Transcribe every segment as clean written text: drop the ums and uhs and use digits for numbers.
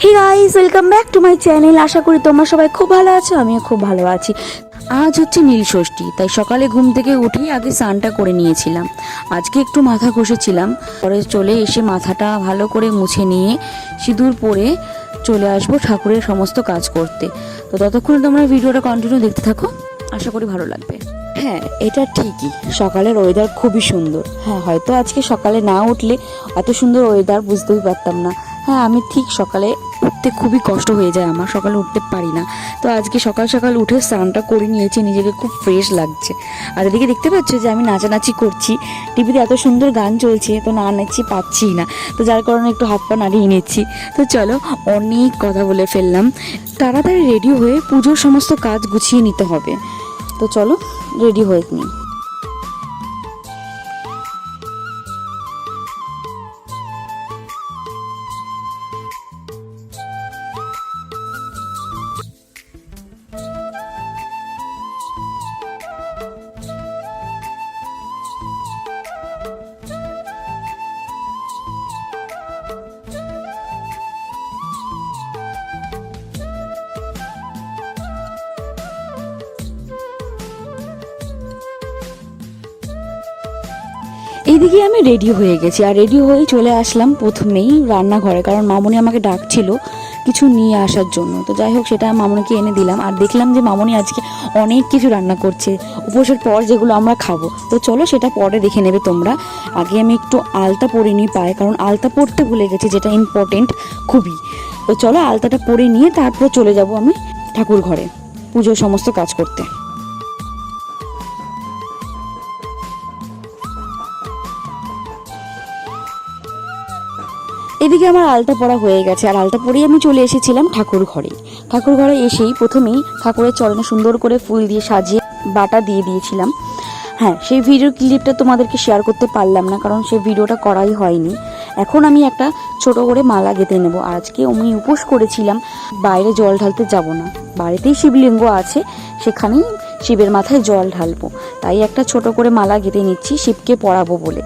Hey guys, welcome back to my channel. আশা করি তোমরা সবাই খুব ভালো আছো, আমিও খুব ভালো আছি। আজ হচ্ছে নীল ষষ্ঠী, তাই সকালে ঘুম থেকে উঠেই আগে স্নানটা করে নিয়েছিলাম। আজকে একটু মাথা ঘষেছিলাম, পরে চলে এসে মাথাটা ভালো করে মুছে নিয়ে সিঁদুর পরে চলে আসবো ঠাকুরের সমস্ত কাজ করতে। তো ততক্ষণে তোমরা ভিডিওটা কন্টিনিউ দেখতে থাকো, আশা করি ভালো লাগবে। হ্যাঁ, এটা ঠিকই, সকালের ওয়েদার খুবই সুন্দর। হ্যাঁ, হয়তো আজকে সকালে না উঠলে এত সুন্দর ওয়েদার বুঝতেই পারতাম না। হ্যাঁ, আমি ঠিক সকালে উঠতে খুবই কষ্ট হয়ে যায়, আমার সকালে উঠতে পারি না। তো আজকে সকাল সকাল উঠে স্নানটা করে নিয়েছি, নিজেকে খুব ফ্রেশ লাগছে। আর এদিকে দেখতে পাচ্ছ যে আমি নাচানাচি করছি, টিভিতে এত সুন্দর গান চলছে, তো না নাচি পাচ্ছি না, তো যার কারণে একটু হাত পা নাড়িয়ে নিচ্ছি। তো চলো, অনেক কথা বলে ফেললাম। তাড়াতাড়ি রেডি হয়ে পুজোর সমস্ত কাজ গুছিয়ে নিতে হবে। তো চলো রেডি হয়ে নিই। এইদিকে আমি রেডি হয়ে গেছি, আর রেডি হয়ে চলে আসলাম প্রথমেই রান্নাঘরে, কারণ মামনি আমাকে ডাকছিল কিছু নিয়ে আসার জন্য। তো যাই হোক, সেটা মামনিকে এনে দিলাম। আর দেখলাম যে মামনি আজকে অনেক কিছু রান্না করছে উপোসের পর, যেগুলো আমরা খাবো। তো চলো সেটা পরে দেখে নেবে তোমরা। আগে আমি একটু আলতা পরে নিই পায়ে, কারণ আলতা পরতে ভুলে গেছি, যেটা ইম্পর্টেন্ট খুবই। তো চলো আলতাটা পরে নিয়ে তারপর চলে যাব আমি ঠাকুর ঘরে পুজোর সমস্ত কাজ করতে। এদিকে আমার আলতা পরা হয়ে গেছে, আর আলতা পরেই আমি চলে এসেছিলাম ঠাকুর ঘরে। ঠাকুর ঘরে এসেই প্রথমেই ঠাকুরের চরণে সুন্দর করে ফুল দিয়ে সাজিয়ে বাটা দিয়ে দিয়েছিলাম। হ্যাঁ, সেই ভিডিও ক্লিপটা তোমাদেরকে শেয়ার করতে পারলাম না, কারণ সেই ভিডিওটা করাই হয়নি। এখন আমি একটা ছোট করে মালা গেঁথে নেব। আজকে আমি উপোস করেছিলাম, বাইরে জল ঢালতে যাব না, বাড়িতেই শিবলিঙ্গ আছে, সেখানেই শিবের মাথায় জল ঢালবো। তাই একটা ছোট করে মালা গেঁথে নিচ্ছি, শিবকে পরাবো বলে।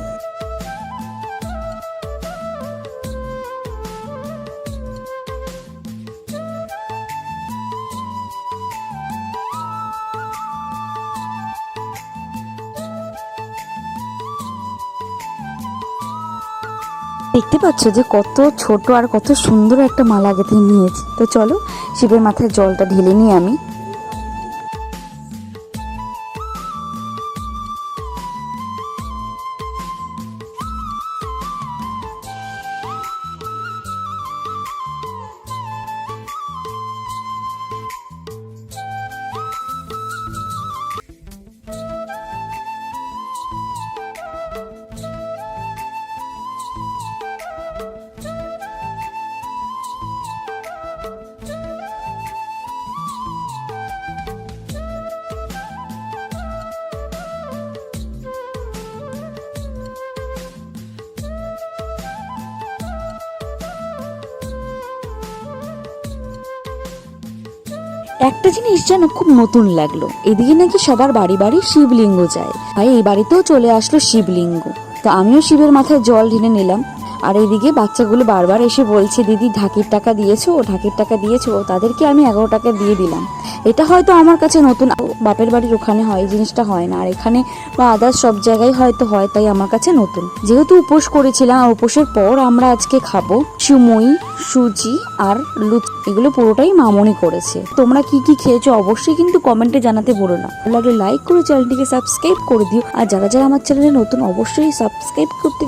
দেখতে পাচ্ছ যে কত ছোট আর কত সুন্দর একটা মালা গেঁথে নিয়েছি। তো চলো শিবের মাথায় জলটা ঢেলে নিই আমি। একটা জিনিস যেন খুব নতুন লাগলো, এদিকে নাকি সবার বাড়ি বাড়ি শিবলিঙ্গ যায়, ভাই এই বাড়িতেও চলে আসলো শিবলিঙ্গ। তো আমিও শিবের মাথায় জল ঢেলে নিলাম। আর এইদিকে বাচ্চাগুলো বারবার এসে বলছে, দিদি ঢাকির টাকা দিয়েছো, ঢাকির টাকা দিয়েছো। তাদেরকে আমি 11 টাকা দিয়ে দিলাম। এটা হয়তো আমার কাছে নতুন, বাপের বাড়ির ওখানে হয় এই জিনিসটা হয় না, আর এখানে বা আদার্স সব জায়গায় হয়তো হয়, তাই আমার কাছে নতুন। যেহেতু উপোস করেছিলাম, আর উপোসের পর আমরা আজকে খাবো সিমুই, সুজি আর লুচি। এগুলো পুরোটাই মামনি করেছে। তোমরা কি কি খেয়েছো অবশ্যই কিন্তু কমেন্টে জানাতে ভুলো না। ভালো লাগলে লাইক করে চ্যানেলটিকে সাবস্ক্রাইব করে দিও, আর যারা যারা আমার চ্যানেলে নতুন অবশ্যই সাবস্ক্রাইব করতে